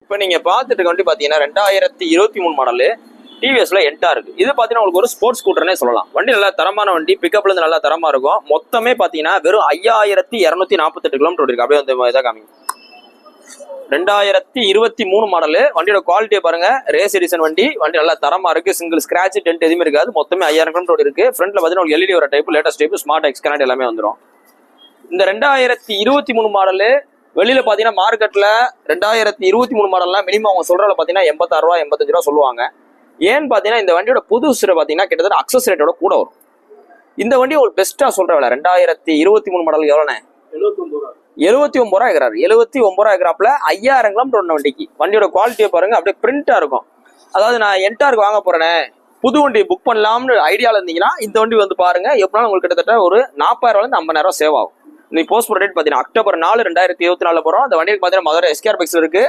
இப்போ நீங்கள் பார்த்துட்டு வண்டி பார்த்தீங்கன்னா 2023 மாடலு டிவிஎஸ்ல என்டா இருக்கு. இது பார்த்தீங்கன்னா உங்களுக்கு ஒரு ஸ்போர்ட்ஸ் ஸ்கூட்டர்னே சொல்லலாம். வண்டி நல்லா தரமான வண்டி, பிக்கப்ல இருந்து நல்லா தரமா இருக்கும். மொத்தமே பார்த்தீங்கன்னா வெறும் 5248 கிலோமீட்டர் இருக்கு. அப்படியே வந்து இதாக காமிங்க. 2023 மாடலு. வண்டியோட குவாலிட்டியை பாருங்க. ரேஸ் எடிஷன் வண்டி. வண்டி நல்லா தரமா இருக்கு. சிங்கிள் ஸ்கிராட்ச் டென்ட் எதுவுமே இருக்காது. மொத்தமே 5000 கிலோமீட்டர் இருக்கு. ஃப்ரண்ட்ல பார்த்தீங்கன்னா எல்இடி வர type, latest type, smart X connect எல்லாமே வந்துடும். இந்த 2023 மாடலு வெளியில பாத்தீங்கன்னா மார்க்கெட்ல 2023 மாடல்லாம் மினிமம் அவங்க சொல்றதுல பாத்தீங்கன்னா 86 ரூபா 85 ரூபா சொல்லுவாங்க. ஏன்னு பாத்தீங்கன்னா இந்த வண்டியோட புதுசுல பாத்தீங்கன்னா கிட்டத்தட்ட அக்சஸ் ரேட்டோட கூட வரும். இந்த வண்டி ஒரு பெஸ்டா சொல்ற விலை 2023 மாடல் எவ்வளோண்ணே? 79 ரூபா இருக்கிறாரு. 79 ரூபா இருக்கிறாப்புல 5000 கிலோமீட்டர் ஒன்று வண்டிக்கு. வண்டியோட குவாலிட்டியை பாருங்க, அப்படியே பிரிண்டா இருக்கும். அதாவது நான் என்டாருக்கு வாங்க போறேனே, புது வண்டி புக் பண்ணலாம்னு ஐடியால இருந்தீங்கன்னா இந்த வண்டி வந்து பாருங்க. எப்படினாலும் உங்களுக்கு கிட்டத்தட்ட ஒரு 40,000 ரூபாய் 50,000 சேவ் ஆகும். நீ போஸ்ட் டேட் பாத்தீங்கன்னா அக்டோபர் 4 2024 போறோம். அந்த வண்டிக்கு பாத்தீங்கன்னா மதுரை எஸ்கேஆர் பைக்ஸ்ல இருக்கு.